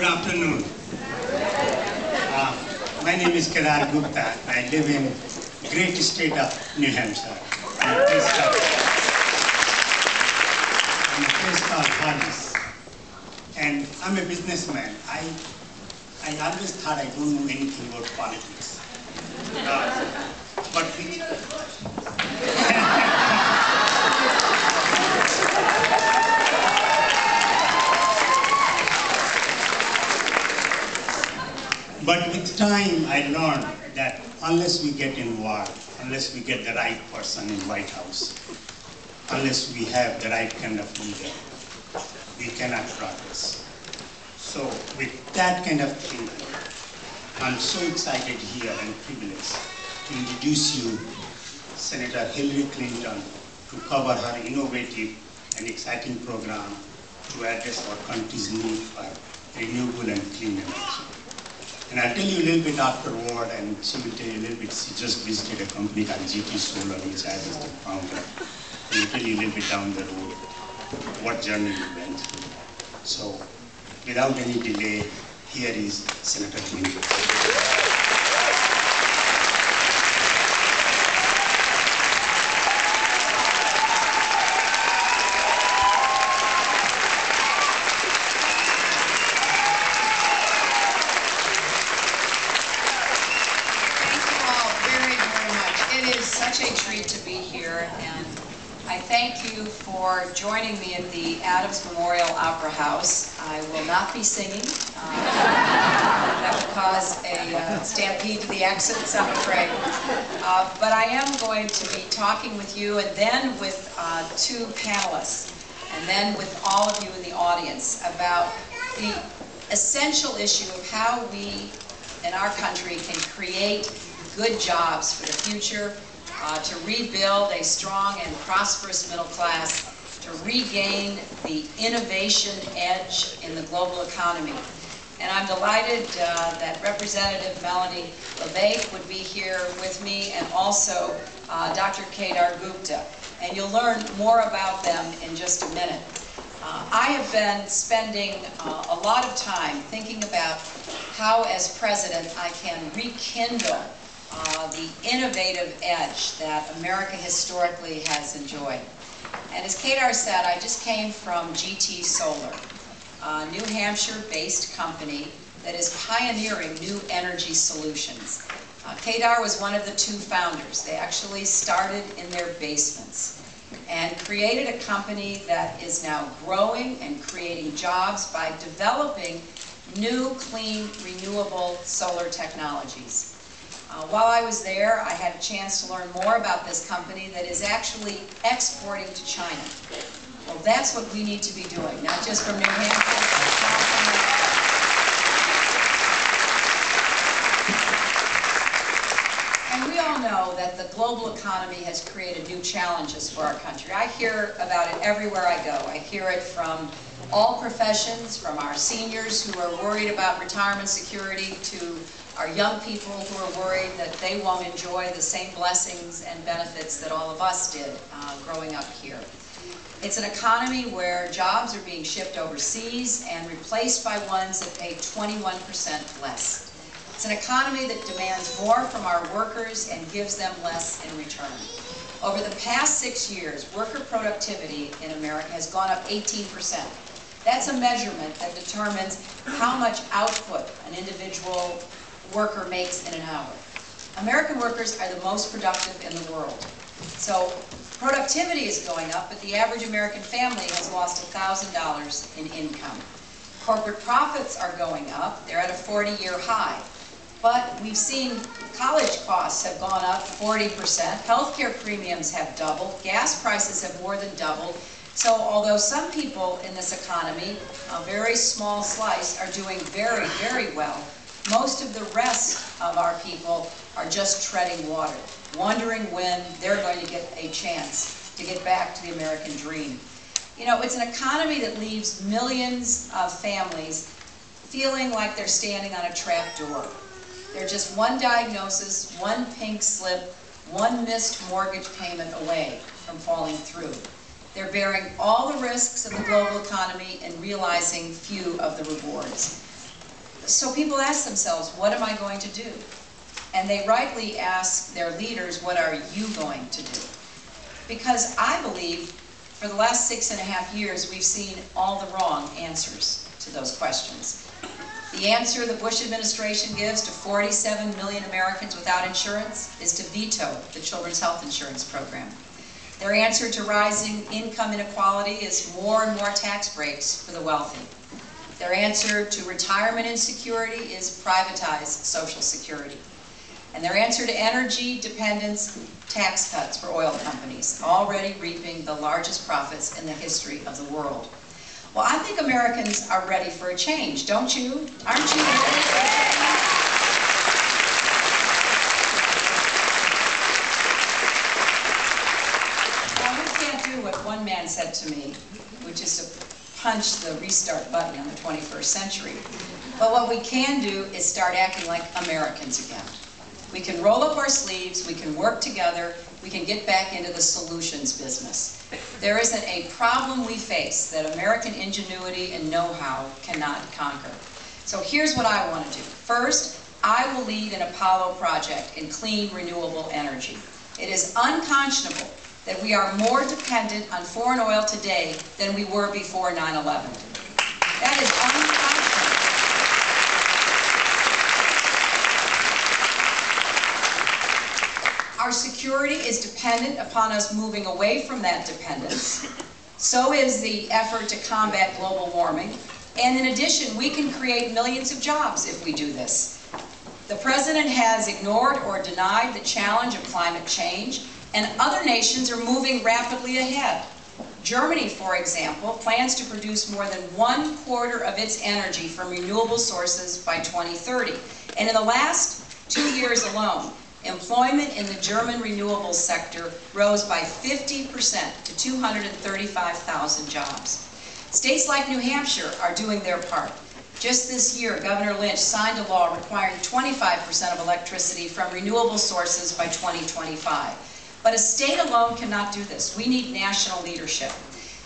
Good afternoon. My name is Kedar Gupta. I live in great state of New Hampshire. I'm a place called Harris. And I'm a businessman. I always thought I don't know anything about politics. But with time, I learned that unless we get involved, unless we get the right person in White House, unless we have the right kind of leader, we cannot progress. So with that kind of thinking, I'm so excited here and privileged to introduce you Senator Hillary Clinton to cover her innovative and exciting program to address our country's need for renewable and clean energy. And I'll tell you a little bit afterward, and she will tell you a little bit. She just visited a company called GT Solar, which I was the founder. And will tell you a little bit down the road what journey we went through. So, without any delay, here is Senator Clinton. I thank you for joining me at the Adams Memorial Opera House. I will not be singing. That would cause a stampede to the exits, I'm afraid. But I am going to be talking with you, and then with two panelists, and then with all of you in the audience about the essential issue of how we in our country can create good jobs for the future, to rebuild a strong and prosperous middle class, to regain the innovation edge in the global economy. And I'm delighted that Representative Melanie LeBake would be here with me, and also Dr. Kedar Gupta. And you'll learn more about them in just a minute. I have been spending a lot of time thinking about how, as president, I can rekindle the innovative edge that America historically has enjoyed. And as Kedar said, I just came from GT Solar, a New Hampshire-based company that is pioneering new energy solutions. Kedar was one of the two founders. They actually started in their basements and created a company that is now growing and creating jobs by developing new, clean, renewable solar technologies. While I was there, I had a chance to learn more about this company that is actually exporting to China. Well, that's what we need to be doing, not just from New Hampshire, but and we all know that the global economy has created new challenges for our country. I hear about it everywhere I go. I hear it from all professions, from our seniors who are worried about retirement security, to our young people who are worried that they won't enjoy the same blessings and benefits that all of us did growing up here. It's an economy where jobs are being shipped overseas and replaced by ones that pay 21% less. It's an economy that demands more from our workers and gives them less in return. Over the past 6 years, worker productivity in America has gone up 18%. That's a measurement that determines how much output an individual worker makes in an hour. American workers are the most productive in the world. So productivity is going up, but the average American family has lost $1,000 in income. Corporate profits are going up. They're at a 40-year high. But we've seen college costs have gone up 40%. Healthcare premiums have doubled. Gas prices have more than doubled. So although some people in this economy, a very small slice, are doing very, very well, most of the rest of our people are just treading water, wondering when they're going to get a chance to get back to the American dream. You know, it's an economy that leaves millions of families feeling like they're standing on a trap door. They're just one diagnosis, one pink slip, one missed mortgage payment away from falling through. They're bearing all the risks of the global economy and realizing few of the rewards. So people ask themselves, what am I going to do? And they rightly ask their leaders, what are you going to do? Because I believe for the last 6.5 years, we've seen all the wrong answers to those questions. The answer the Bush administration gives to 47 million Americans without insurance is to veto the Children's Health Insurance Program. Their answer to rising income inequality is more and more tax breaks for the wealthy. Their answer to retirement insecurity is privatize Social Security. And their answer to energy dependence, tax cuts for oil companies, already reaping the largest profits in the history of the world. Well, I think Americans are ready for a change, don't you? Aren't you ready for a change? Well, we can't do what one man said to me, which is to punch the restart button in the 21st century. But what we can do is start acting like Americans again. We can roll up our sleeves, we can work together, we can get back into the solutions business. There isn't a problem we face that American ingenuity and know-how cannot conquer. So here's what I want to do. First, I will lead an Apollo project in clean, renewable energy. It is unconscionable that we are more dependent on foreign oil today than we were before 9/11. That is unconscionable. Our security is dependent upon us moving away from that dependence. So is the effort to combat global warming. And in addition, we can create millions of jobs if we do this. The President has ignored or denied the challenge of climate change, and other nations are moving rapidly ahead. Germany, for example, plans to produce more than 1/4 of its energy from renewable sources by 2030. And in the last 2 years alone, employment in the German renewables sector rose by 50% to 235,000 jobs. States like New Hampshire are doing their part. Just this year, Governor Lynch signed a law requiring 25% of electricity from renewable sources by 2025. But a state alone cannot do this. We need national leadership.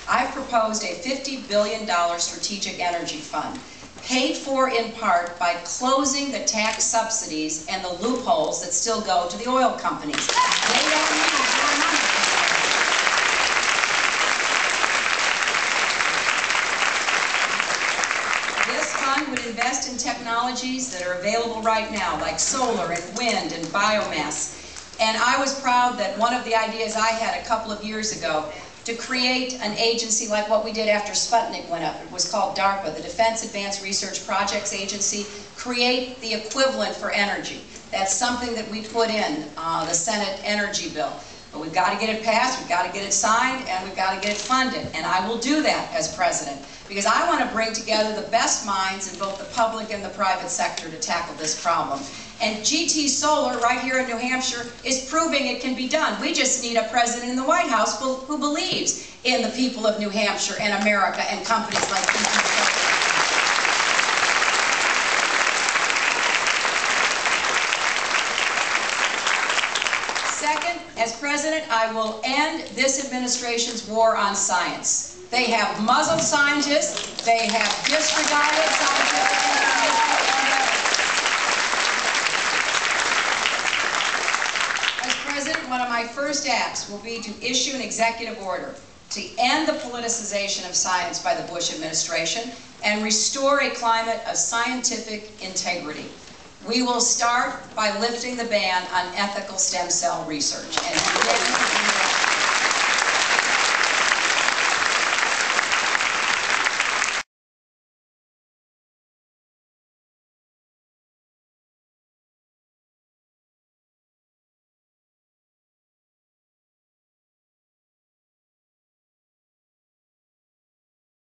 I've proposed a $50 billion strategic energy fund, paid for in part by closing the tax subsidies and the loopholes that still go to the oil companies. They don't need more money. This fund would invest in technologies that are available right now, like solar and wind and biomass. And I was proud that one of the ideas I had a couple of years ago to create an agency like what we did after Sputnik went up. It was called DARPA, the Defense Advanced Research Projects Agency, create the equivalent for energy. That's something that we put in the Senate energy bill. But we've got to get it passed, we've got to get it signed, and we've got to get it funded. And I will do that as president, because I want to bring together the best minds in both the public and the private sector to tackle this problem. And GT Solar, right here in New Hampshire, is proving it can be done. We just need a president in the White House who believes in the people of New Hampshire and America and companies like GT Solar. Second, as president, I will end this administration's war on science. They have muzzled scientists, they have disregarded scientific information. One of my first acts will be to issue an executive order to end the politicization of science by the Bush administration and restore a climate of scientific integrity. We will start by lifting the ban on ethical stem cell research. And